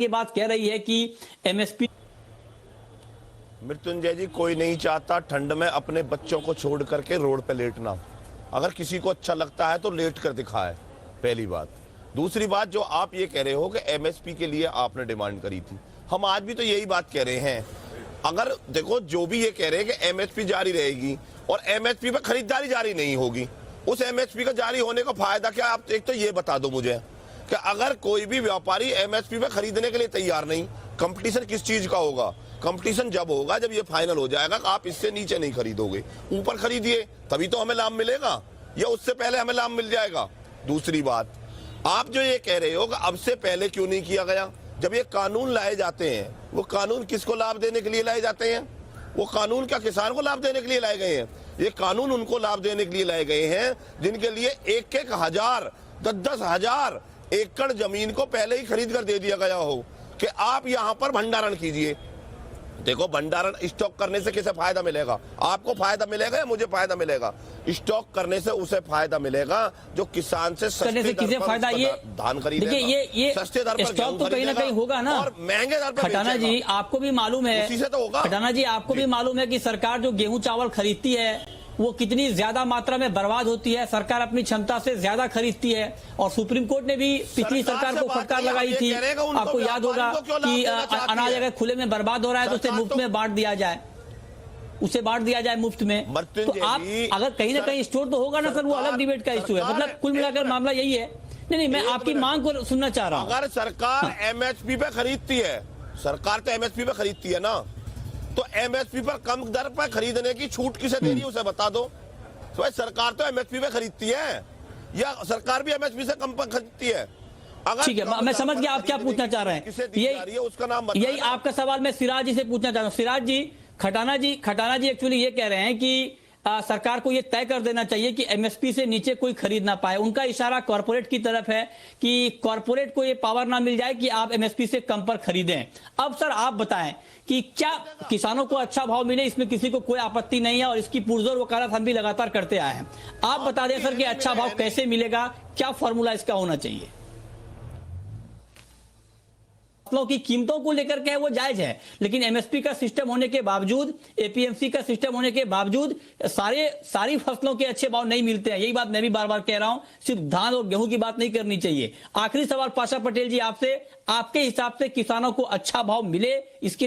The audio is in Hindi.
ये बात कह रही है कि एमएसपी। मृत्युंजय जी, कोई नहीं चाहता ठंड में अपने बच्चों को छोड़ करके रोड पे लेटना। अगर किसी को अच्छा लगता है तो लेट कर दिखाए, पहली बात। दूसरी बात, जो आप ये कह रहे हो कि एमएसपी के लिए आपने डिमांड करी थी, हम आज भी तो यही बात कह रहे हैं। अगर देखो, जो भी ये कह रहे हैं कि एमएसपी जारी रहेगी और एमएसपी पे खरीदारी जारी नहीं होगी, उस एमएसपी का जारी होने का फायदा क्या? आप एक तो ये बता दो मुझे कि अगर कोई भी व्यापारी एमएसपी पे खरीदने के लिए तैयार नहीं, कंपटीशन किस चीज का होगा? कंपटीशन जब होगा जब ये फाइनल हो जाएगा कि आप इससे नीचे नहीं खरीदोगे, ऊपर खरीदिए, तभी तो हमें लाभ मिलेगा, या उससे पहले हमें लाभ मिल जाएगा। दूसरी बात, आप जो ये कह रहे हो कि अब से पहले क्यों नहीं किया गया? जब ये कानून लाए जाते हैं, वो कानून किसको लाभ देने के लिए लाए जाते हैं? वो कानून क्या किसान को लाभ देने के लिए लाए गए हैं? ये कानून उनको लाभ देने के लिए लाए गए हैं जिनके लिए 1-1 हजार 10-10 हजार एकड़ जमीन को पहले ही खरीद कर दे दिया गया हो कि आप यहां पर भंडारण कीजिए। देखो, भंडारण स्टॉक करने से किसे फायदा मिलेगा? आपको फायदा मिलेगा या मुझे फायदा मिलेगा? स्टॉक करने से उसे फायदा मिलेगा जो किसान से सस्ते दर पर फायदा ये धान खरीदेगा। ये सस्ते दर पर स्टॉक तो कहीं ना कहीं होगा ना, और महंगे दर पर खटाना जी आपको भी मालूम है, उसी से तो होगा। खटाना जी आपको भी मालूम है कि सरकार जो गेहूं चावल खरीदती है वो कितनी ज्यादा मात्रा में बर्बाद होती है। सरकार अपनी क्षमता से ज्यादा खरीदती है और सुप्रीम कोर्ट ने भी पिछली सरकार को फटकार लगाई थी। आपको याद होगा कि अनाज अगर खुले में बर्बाद हो रहा है तो उसे मुफ्त में बांट दिया जाए, उसे बांट दिया जाए मुफ्त में। तो आप अगर कहीं ना कहीं स्टोर तो होगा ना सर, वो अलग डिबेट का इश्यू है। मतलब कुल मिलाकर मामला यही है। नहीं, मैं आपकी मांग को सुनना चाह रहा हूँ। अगर सरकार एमएसपी पे खरीदती है, सरकार तो एमएसपी पे खरीदती है ना, तो एमएसपी पर कम दर पर खरीदने की छूट किसे दे रही है उसे बता दो। तो भाई, सरकार तो एमएसपी पे खरीदती है या सरकार भी एमएसपी से कम पर खरीदती है? अगर ठीक है, मैं समझ गया आप क्या पूछना चाह रहे हैं। उसका नाम बताइए। यही आपका सवाल मैं सिराज जी से पूछना चाह रहा हूँ। सिराज जी, खटाना जी एक्चुअली ये कह रहे हैं कि सरकार को ये तय कर देना चाहिए कि एमएसपी से नीचे कोई खरीद ना पाए। उनका इशारा कॉर्पोरेट की तरफ है कि कॉर्पोरेट को ये पावर ना मिल जाए कि आप एमएसपी से कम पर खरीदें। अब सर आप बताएं कि क्या किसानों को अच्छा भाव मिले, इसमें किसी को कोई आपत्ति नहीं है और इसकी पुरजोर वकालत हम भी लगातार करते आए हैं। आप बता दें सर कि अच्छा भाव कैसे मिलेगा, क्या फॉर्मूला इसका होना चाहिए? फसलों की कीमतों को लेकर के वो जायज है, लेकिन एमएसपी का सिस्टम होने के बावजूद, एपीएमसी का सिस्टम होने के बावजूद सारी फसलों के अच्छे भाव नहीं मिलते हैं। यही बात मैं भी बार बार कह रहा हूं, सिर्फ धान और गेहूं की बात नहीं करनी चाहिए। आखिरी सवाल पाशा पटेल जी आपसे, आपके हिसाब से किसानों को अच्छा भाव मिले इसके